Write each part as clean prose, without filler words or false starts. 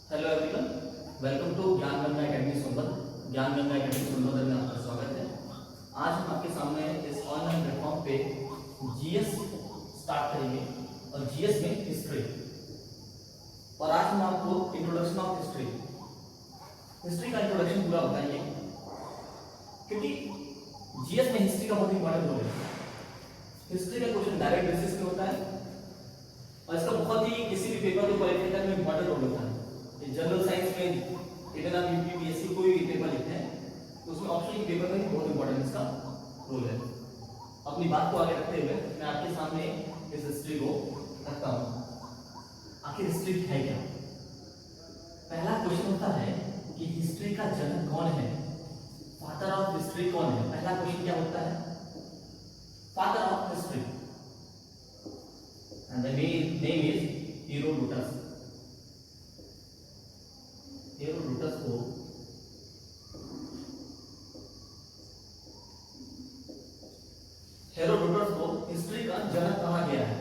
Hello everyone, welcome to ज्ञान Ganga academy Sonbhadra. ज्ञान Ganga academy Sonbhadra में आपका स्वागत है। आज हम आपके सामने इस ऑनलाइन प्लेटफॉर्म पे जीएस स्टार्ट करेंगे और जीएस में हिस्ट्री। और आज हम आपको इंट्रोडक्शन ऑफ हिस्ट्री का इंट्रोडक्शन पूरा बताएंगे, क्योंकि जीएस में हिस्ट्री का बहुत इंपॉर्टेंट रोल है। हिस्ट्री का क्वेश्चन डायरेक्ट बेसिस पे होता है और इसका बहुत ही किसी भी पेपर को क्वालिफाई करने में इंपॉर्टेंट रोल होता है। जनरल साइंस में इवन आप यूपीपीएससी कोई भी पेपर लिखते हैं तो उसमें ऑप्शन के पेपर में बहुत इंपॉर्टेंट इसका रोल है। अपनी बात को आगे रखते हुए मैं आपके सामने इस हिस्ट्री को रखता हूँ। आखिर हिस्ट्री है क्या? पहला क्वेश्चन होता है कि हिस्ट्री का जनक कौन है, फादर ऑफ हिस्ट्री कौन है। पहला क्वेश्चन क्या होता है? Father of history, and the name is Herodotus. Herodotus को हिस्ट्री का जनक कहा गया है।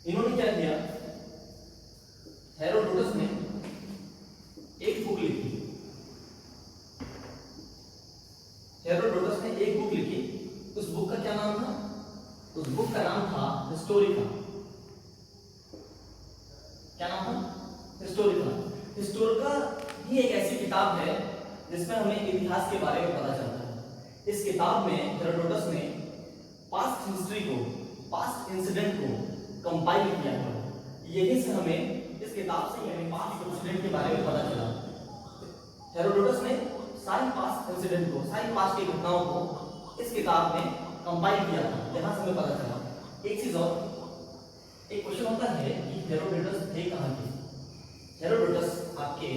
इन्होंने क्या किया? हेरोडोटस ने एक बुक लिखी। हेरोडोटस ने एक बुक लिखी। उस बुक का क्या नाम था? उस बुक का नाम था हिस्टोरिका। क्या नाम था? हिस्टोरिका। हिस्टोरिका ही एक ऐसी किताब है जिसमें हमें इतिहास के बारे में पता चलता है। इस किताब में हेरोडोटस ने पास्ट हिस्ट्री को, पास्ट इंसिडेंट को कंपाइल किया है। यही से हमें इस किताब से हमें पास्ट इंसिडेंट के बारे में पता चला। हेरोडोटस ने सारी पास्ट इंसिडेंट को, सारी पास्ट की घटनाओं को इस किताब में कंपाइल किया था, जहां से हमें पता चला। एक चीज और, एक क्वेश्चन होता है कि हेरोडोटस थे कहां के? हेरोडोटस आपके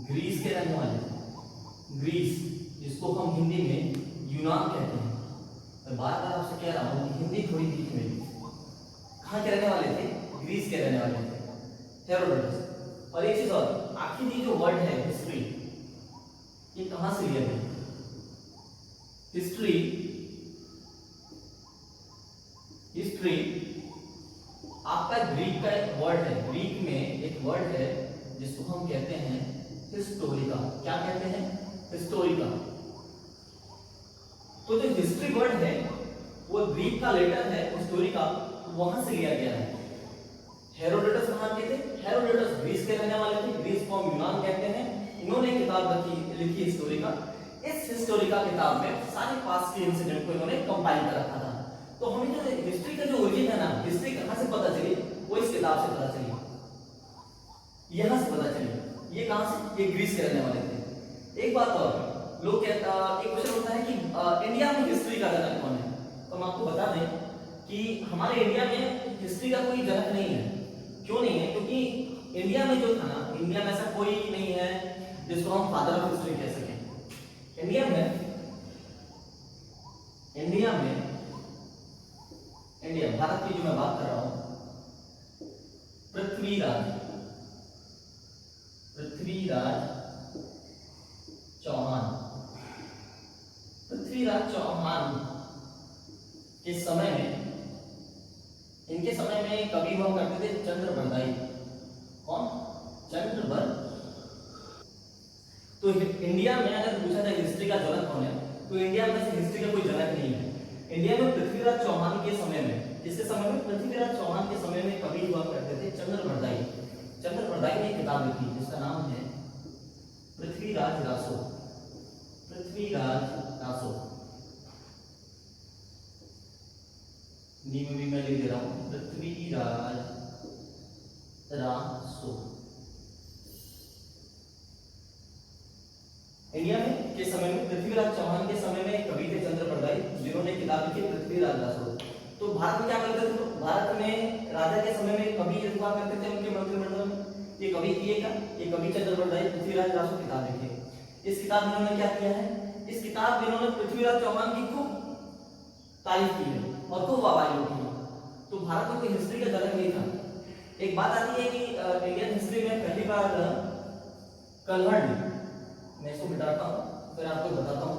ग्रीस के रहने वाले थे। ग्रीस, जिसको हम हिंदी में यूनान कहते हैं। मैं बार बार आपसे कह रहा हूं कि हिंदी थोड़ी बीच में। कहां के रहने वाले थे? ग्रीस के रहने वाले थे हेरोडोटस। और एक चीज और, आखिर ये जो वर्ड है हिस्ट्री, ये कहां से लिया गया? हिस्ट्री आपका ग्रीक का एक वर्ड है। ग्रीक में एक वर्ड है जिसको हम कहते हैं हिस्टोरिका। क्या कहते हैं? हिस्टोरिका। तो जो हिस्ट्री वर्ड है वो ग्रीक का लेटर है हिस्टोरिका, वहां से लिया गया है। हेरोडोटस कहां के थे? हेरोडोटस ग्रीस के रहने वाले थे। ग्रीस को हम यूनान कहते हैं। इन्होंने किताब लिखी हिस्टोरिका। इस हिस्टोरिका किताब में सारे पास्ट के इंसिडेंट को इन्होंने कंपाइल कर रखा था। तो हमें जो हिस्ट्री का जो ओरिजिन है ना, हिस्ट्री कहां से पता चली? वो इस किताब से पता चली, यहां से पता चली। ये कहां से? ये ग्रीस के रहने वाले थे। एक बात और, लोग कहता, एक क्वेश्चन होता है कि इंडिया में हिस्ट्री का जनक कौन है? तो हम आपको बता दें कि हमारे इंडिया में हिस्ट्री का कोई जनक नहीं है। क्यों नहीं है? क्योंकि इंडिया में जो था ना, इंडिया में ऐसा कोई नहीं है जिसको हम फादर ऑफ हिस्ट्री कह सकें। इंडिया भारत की जो मैं बात कर रहा हूं, पृथ्वीराज चौहान के समय में, इनके समय में कवि हुआ करते थे चंद्रबरदाई। कौन? चंद्रबरदाई। तो इंडिया में अगर पूछा जाए हिस्ट्री का जनक कौन है, तो इंडिया में से हिस्ट्री का कोई जनक नहीं है। इंडिया में पृथ्वीराज चौहान के समय में, किसके समय में? पृथ्वीराज चौहान के समय में कवि हुआ करते थे चंद्रबरदाई। चंद्रबरदाई ने एक किताब लिखी जिसका नाम है पृथ्वीराज रासो। नीम भी मैं लिख दे रहा हूं, पृथ्वीराज रासो। इंडिया में के समय में, पृथ्वीराज चौहान के समय में कवि थे चंद्रबरदाई, जिन्होंने किताब लिखी पृथ्वीराज रासो। तो भारत में क्या करते थे? भारत में राजा के समय में कवि हुआ करते थे उनके मंत्रिमंडल में। ये कवि किए क्या? ये कवि चंद्रबरदाई पृथ्वीराज रासो किताब लिखी। इस किताब में उन्होंने क्या किया है? इस किताब में उन्होंने पृथ्वीराज चौहान की खूब तारीफ की है और खूब वाहवाही की है। तो भारत में कोई हिस्ट्री का जनक नहीं था। एक बात आती है कि इंडियन हिस्ट्री में पहली बार कन्वर्ट, मैं इसको मिटाता हूँ फिर आपको बताता हूँ।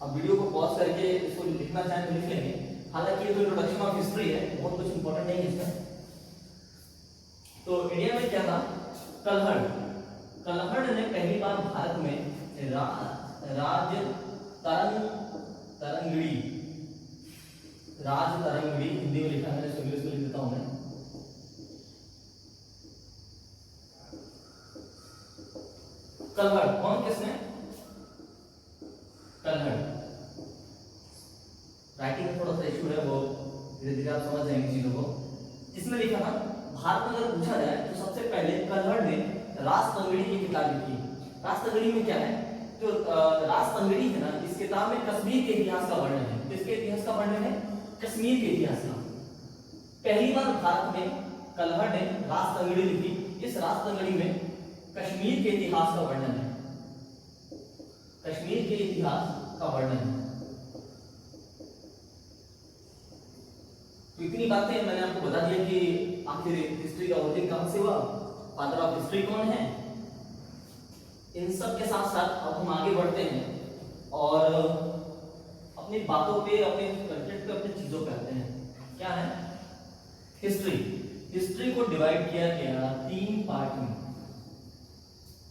अब वीडियो को पॉज करके इसको लिखना चाहें तो लिख लेंगे। हालांकि ये तो इंट्रोडक्शन ऑफ हिस्ट्री है, बहुत कुछ इंपॉर्टेंट नहीं है इसमें। तो इंडिया में क्या था कल्हड़, कल्हड़ ने पहली बार भारत में राज तरंगड़ी, हिंदी में लिखा है, मैंने इंग्लिश में लिख देता हूं मैं। कल्हड़ कौन, किसने? कल्हड़। राइटिंग में थोड़ा सा इशू है, वो धीरे धीरे आप समझ जाएंगे चीजों को। इसमें लिखा था भारत में अगर पूछा जाए तो सबसे पहले कल्हड़ ने राजतंगड़ी की किताब लिखी। राजतंगड़ी में क्या है, तो राजतंगड़ी है ना, इस किताब में कश्मीर के इतिहास का वर्णन है। किसके इतिहास का वर्णन है? कश्मीर के इतिहास का। पहली बार भारत में कल्हड़ ने राजतंगड़ी लिखी। इस राजतंगड़ी में कश्मीर के इतिहास का वर्णन है, कश्मीर के इतिहास का वर्णन है। तो इतनी बातें मैंने आपको बता दिया कि आखिर हिस्ट्री का ओरिजिन कहां से हुआ, फादर ऑफ हिस्ट्री कौन है। इन सब के साथ साथ अब हम आगे बढ़ते हैं और अपनी बातों पे, अपने कंटेंट पे, अपनी चीजों पे आते हैं। क्या है? हिस्ट्री। हिस्ट्री को डिवाइड किया गया 3 पार्ट में।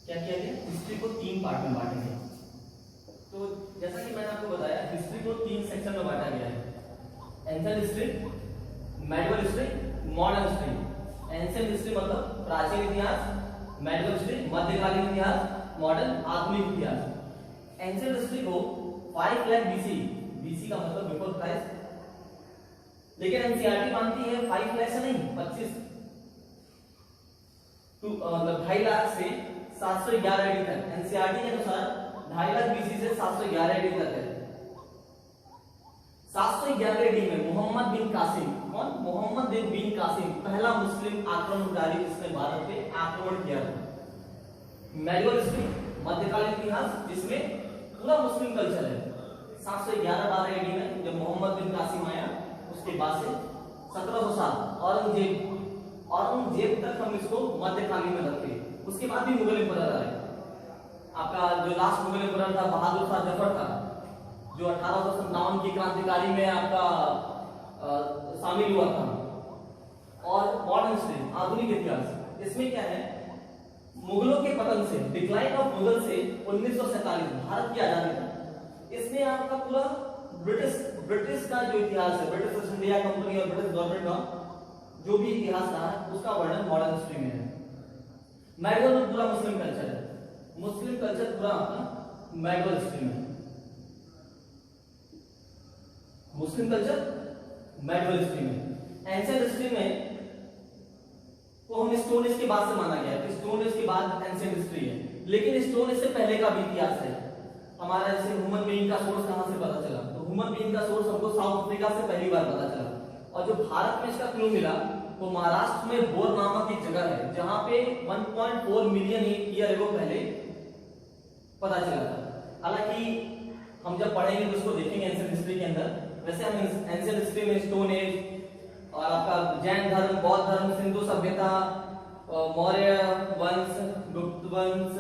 क्या किया गया? हिस्ट्री को 3 पार्ट में बांटा गया। तो जैसा कि मैंने आपको बताया, हिस्ट्री को 3 सेक्शन में बांटा गया है। Ancient history, medieval history, modern history. Ancient history मतलब प्राचीन इतिहास, मेडिवल हिस्ट्री मध्यकालीन इतिहास, मॉडर्न आधुनिक इतिहास। एंशिएंट हिस्ट्री को 5 लाख बीसी, बीसी का मतलब बिफोर क्राइस्ट, लेकिन एनसीईआरटी मानती है 5 लाख से नहीं, 25 मतलब 2.5 लाख से 711 एडी तक। एनसीईआरटी के अनुसार 2.5 लाख बीसी से 711 एडी तक है। 711 एडी में मोहम्मद बिन कासिम, कौन? मोहम्मद बिन कासिम पहला मुस्लिम आक्रमणकारी जिसने भारत पे आक्रमण किया था। मेडिवल हिस्ट्री मध्यकालीन इतिहास जिसमें पूरा मुस्लिम कल्चर है। 711 एडी में जब मोहम्मद बिन कासिम आया, उसके बाद से 1700 साल औरंगजेब तक हम इसको मध्यकालीन में रखते हैं। उसके बाद भी मुगल एम्परर आए। आपका जो लास्ट मुगल एम्परर था बहादुर शाह जफर था, जो 1857 की क्रांतिकारी में आपका शामिल हुआ था। और मॉडर्न हिस्ट्री आधुनिक इतिहास, इसमें क्या है? मुगलों के पतन से, डिक्लाइन ऑफ मुगल से 1947 भारत की आजादी तक, इसमें आपका पूरा ब्रिटिश का जो इतिहास है, ब्रिटिश ईस्ट इंडिया कंपनी और ब्रिटिश गवर्नमेंट का जो भी इतिहास रहा है उसका वर्णन मॉडर्न हिस्ट्री में है। मेडिवल में पूरा मुस्लिम कल्चर है, मुस्लिम कल्चर पूरा आपका मेडिवल हिस्ट्री में। मुस्लिम कल्चर मेडिवल हिस्ट्री में। एंशिएंट हिस्ट्री में तो हम स्टोन एज के बाद से माना गया है, स्टोन एज के बाद एंशिएंट हिस्ट्री है, लेकिन स्टोन एज से पहले का भी इतिहास है हमारा। जैसे ह्यूमन बीइंग का सोर्स कहां से पता चला, तो ह्यूमन बीइंग का सोर्स हमको साउथ अफ्रीका से पहली बार पता चला। और जो भारत में इसका क्लू मिला वो महाराष्ट्र में बोर नामक एक जगह है, जहां पे 1.4 मिलियन ईयर एगो पहले पता चला था। हालांकि हम जब पढ़ेंगे तो उसको देखेंगे एंशिएंट हिस्ट्री के अंदर। वैसे हम एंशिएंट हिस्ट्री में स्टोन एज और आपका जैन धर्म, बौद्ध धर्म, सिंधु सभ्यता, मौर्य वंश, गुप्त वंश,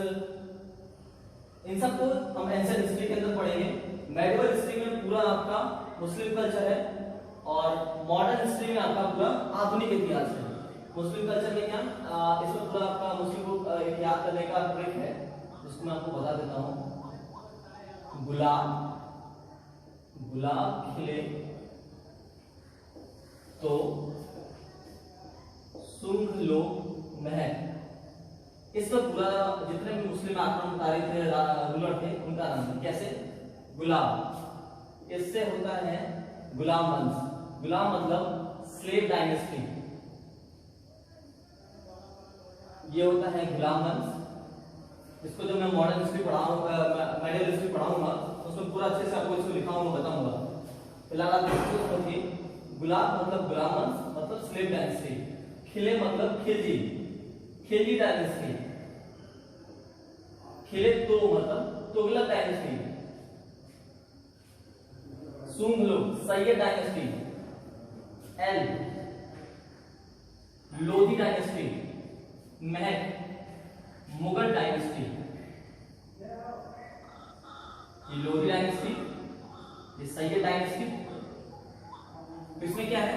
इन सबको हम एंशिएंट हिस्ट्री के अंदर पढ़ेंगे। मेडिवल हिस्ट्री में पूरा आपका मुस्लिम कल्चर है और मॉडर्न हिस्ट्री में आपका पूरा आधुनिक इतिहास है। मुस्लिम कल्चर में क्या इसमें पूरा आपका मुस्लिम को इतिहास करने का ट्रिक है, जिसको मैं आपको बता देता हूँ। गुलाब खिले तो सुंघ लो महक। इस पर पूरा जितने भी मुस्लिम आक्रमणकारी थे, रूलर थे, उनका नाम है। कैसे? गुलाब, इससे होता है गुलाम वंश। गुलाम मतलब स्लेव डायनेस्टी, ये होता है गुलाम वंश। इसको जब मैं मॉडर्न हिस्ट्री पढ़ाऊंगा, मेडिवल हिस्ट्री पढ़ाऊंगा, उसमें पूरा अच्छे से आपको इसको लिखाऊंगा, बताऊंगा। फिलहाल आप इसको समझिए। गुलाब मतलब गुलाम वंश मतलब स्लेव डायनेस्टी। खिले मतलब खिलजी, खिलजी डायनेस्टी। खिले तो मतलब तुगलक डायनेस्टी। सूंघ लो सैयद डायनेस्टी। एल लोधी डायनेस्टी। महक मुगल डायनेस्टी। ये लोधी डायनेस्टी, ये सैयद डायनेस्टी। इसमें क्या है?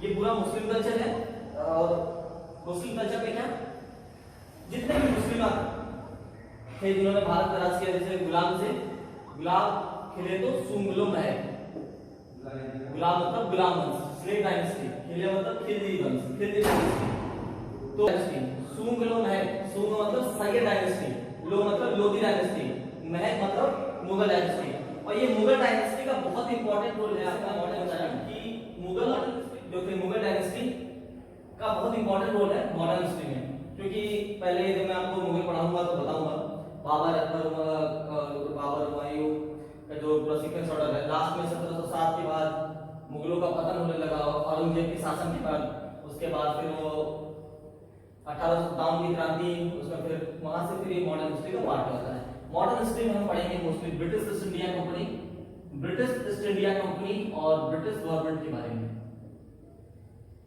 ये पूरा मुस्लिम कल्चर है। और मुस्लिम कल्चर में क्या जितने भी मुस्लिम थे जिन्होंने भारत का राज किया, जैसे गुलाम से गुलाब खिले तो सुंगलो महक, गुलाम मतलब गुलाम वंश, स्लेव डायनेस्टी, खिले मतलब खिलजी वंश, खिलजी डायनेस्टी, तो सुंगलो महक, सुंग मतलब सैयद डायनेस्टी, लो मतलब लोधी डायनेस्टी, महक मतलब मुगल डायनेस्टी। और ये मुगल डायनेस्टी का बहुत इंपॉर्टेंट रोल है आपका मॉडल बताया कि मुगल जो थे मुगल डायनेस्टी का बहुत इंपॉर्टेंट रोल है मॉडर्न हिस्ट्री में, क्योंकि पहले जब मैं आपको मुगल पढ़ाऊंगा तो बताऊंगा बाबर, अकबर, बाबर, हुमायूं का जो पूरा सीक्वेंस ऑर्डर है। लास्ट में 1707 के बाद मुगलों का पतन होने लगा, औरंगजेब के शासन के बाद, उसके बाद फिर वो 1857 की क्रांति, उसमें फिर वहां से फिर ये मॉडर्न हिस्ट्री का पार्ट होता है। मॉडर्न हिस्ट्री में हम पढ़ेंगे mostly British east India company, British east India company और ब्रिटिश गवर्नमेंट के बारे में।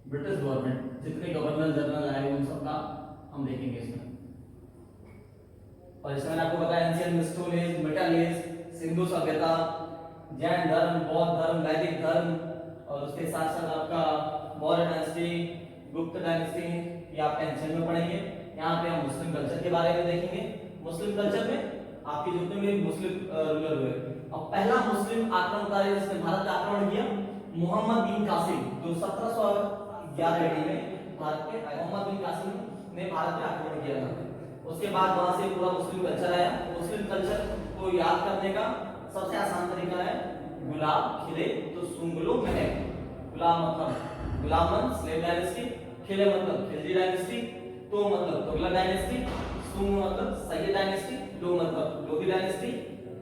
ब्रिटिश गवर्नमेंट जितने गवर्नर जनरल आए उन सब का हम देखेंगे इसमें। और इसमें आपको बताया ancient stone age, metal age, Sindhu सभ्यता, जैन धर्म, बौद्ध धर्म, वैदिक धर्म, और उसके साथ साथ आपका मौर्य डायनेस्टी, गुप्त डायनेस्टी, ये आप टेंशन में पढ़ेंगे। यहाँ पे हम मुस्लिम कल्चर के बारे में देखेंगे। मुस्लिम कल्चर में आपके जितने भी मुस्लिम रूलर हुए, और पहला मुस्लिम आक्रमणकारी जिसने भारत का आक्रमण किया मोहम्मद बिन कासिम, जो 1711 ईस्वी में भारत के मोहम्मद बिन कासिम ने भारत पे आक्रमण किया था। उसके बाद वहां से पूरा मुस्लिम कल्चर आया। मुस्लिम कल्चर को याद करने का सबसे आसान तरीका है गुलाब खिले तो सुंगलो महक। गुलाम मतलब गुलाम वंश, स्लेव डायनेस्टी, खिले मतलब खिलजी डायनेस्टी, तो मतलब तुगलक डायनेस्टी, सुंग मतलब सैयद डायनेस्टी, लो मतलब लोधी डायनेस्टी,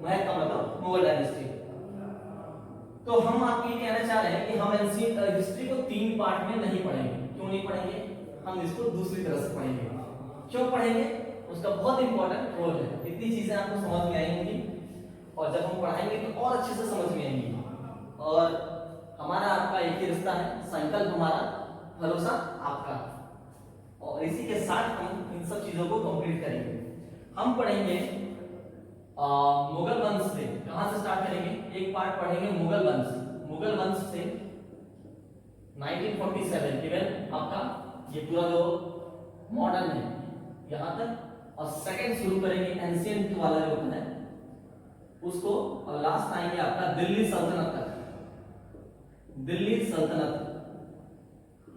महक का मतलब मुगल डायनेस्टी। तो हम आपको ये कहना चाह रहे हैं कि हम एंशिएंट हिस्ट्री को 3 पार्ट में नहीं पढ़ेंगे। क्यों नहीं पढ़ेंगे? हम इसको दूसरी तरह से पढ़ेंगे। क्यों पढ़ेंगे? उसका बहुत इंपॉर्टेंट रोल है। इतनी चीजें आपको समझ में आई होंगी, और जब हम पढ़ाएंगे तो और अच्छे से समझ में आएंगी। और हमारा आपका एक ही रिश्ता है, संकल्प हमारा, भरोसा आपका, और इसी के साथ हम इन सब चीजों को कंप्लीट करेंगे। हम पढ़ेंगे मुगल वंश से। कहां से स्टार्ट करेंगे? एक पार्ट पढ़ेंगे मुगल वंश। मुगल वंश से 1947 केवल आपका ये पूरा जो मॉडर्न है यहां तक, और सेकंड शुरू करेंगे एंशिएंट वाला जो है उसको, और लास्ट आएंगे आपका दिल्ली सल्तनत तक। दिल्ली सल्तनत,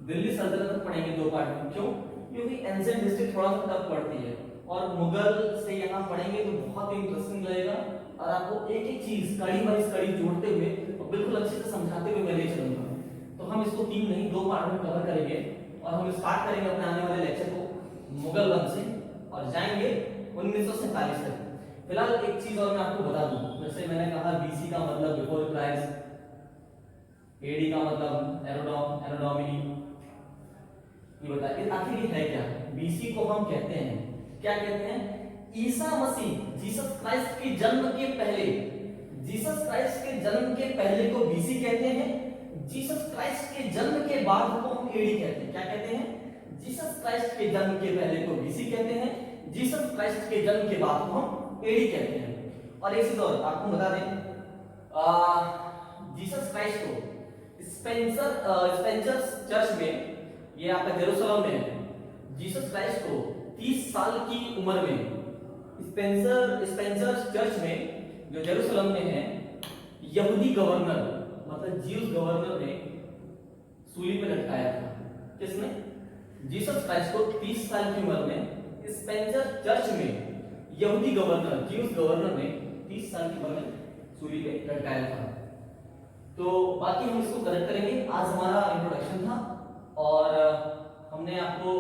दिल्ली सल्तनत पढ़ेंगे 2 पार्ट में। क्यों? क्योंकि एंशिएंट हिस्ट्री थोड़ा सा टफ पड़ती है, और मुगल से यहाँ पढ़ेंगे तो बहुत ही इंटरेस्टिंग लगेगा, और आपको एक एक चीज कड़ी वाइज कड़ी जोड़ते हुए और बिल्कुल अच्छे से समझाते हुए मैं ले चलूंगा। तो हम इसको 3 नहीं 2 पार्ट में कवर करेंगे, और हम स्टार्ट करेंगे अपने आने वाले लेक्चर को मुगल वंश से, और जाएंगे 1947 तक। फिलहाल एक चीज और मैं आपको बता दूं, जैसे मैंने कहा बीसी का मतलब बिफोर क्राइस्ट, एडी का मतलब एरोडोमिनी, ये बताइए आखिर ये है क्या? बीसी को हम कहते हैं, क्या कहते हैं? ईसा मसीह, जीसस क्राइस्ट के जन्म के पहले, जीसस क्राइस्ट के जन्म के पहले को बीसी कहते हैं। जीसस क्राइस्ट के जन्म के बाद को हम एडी कहते हैं। क्या कहते हैं? जीसस क्राइस्ट के जन्म के पहले को बीसी कहते हैं, जीसस क्राइस्ट के जन्म के बाद को हम एडी कहते हैं। और एक चीज और आपको बता दें, जीसस क्राइस्ट को स्पेंसर चर्च में, ये आपका जेरूसलम में है, जीसस क्राइस्ट को 30 साल की उम्र में स्पेंसर चर्च में जो जेरूसलम में है, यहूदी गवर्नर मतलब ज्यूस गवर्नर ने सूली पे लटकाया था। किसने? जीसस क्राइस्ट को 30 साल की उम्र में स्पेंसर चर्च में यहूदी गवर्नर ज्यूस गवर्नर ने 30 साल की उम्र में सूली पे लटकाया था। तो बाकी हम इसको करेक्ट करेंगे। आज हमारा इंट्रोडक्शन था, और हमने आपको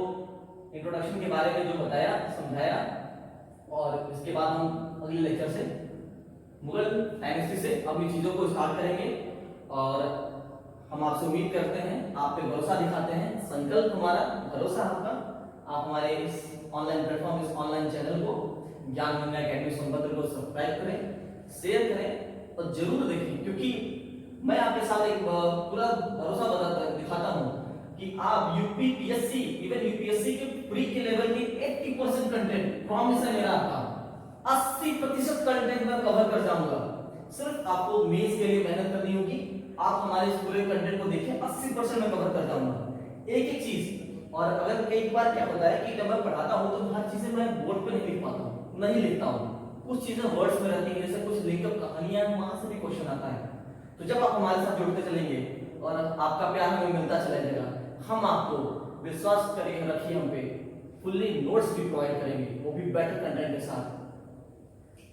इंट्रोडक्शन के बारे में जो बताया समझाया, और इसके बाद हम अगले लेक्चर से मुगल डायनेस्टी से अपनी चीजों को स्टार्ट करेंगे। और हम आपसे उम्मीद करते हैं, आप पे भरोसा दिखाते हैं, संकल्प हमारा, भरोसा आपका। आप हमारे इस ऑनलाइन प्लेटफॉर्म, इस ऑनलाइन चैनल को ज्ञान गंगा एकेडमी सोनभद्र को सब्सक्राइब करें, शेयर करें, और जरूर देखें, क्योंकि मैं आपके साथ एक पूरा भरोसा दिखाता हूं कि आप यूपीपीएससी, इवन यूपीएससी के प्री के लेवल की 80% कंटेंट प्रॉमिस है मेरा, आपका 80% कंटेंट मैं कवर कर जाऊंगा। सिर्फ आपको मेंस के लिए मेहनत करनी होगी। आप हमारे इस पूरे कंटेंट को देखें, 80% मैं कवर कर जाऊंगा। एक एक चीज और अगर कई बार क्या होता है कि जब मैं पढ़ाता हूँ तो हर चीजें मैं बोर्ड पे नहीं लिख पाता हूँ, नहीं लिखता हूँ, कुछ चीजें वर्ड्स में रहती हैं, जैसे कुछ लिंकअप कहानियां हैं, वहां से भी क्वेश्चन आता है। तो जब आप हमारे साथ जुड़ते चलेंगे और आपका प्यार हमें मिलता चला जाएगा, हम आपको विश्वास करिए, रखिए हम पे, फुल्ली नोट्स भी प्रोवाइड करेंगे, वो भी बेटर कंटेंट के साथ,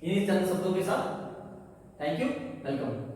इन्हीं चंद शब्दों के साथ। Thank you, welcome.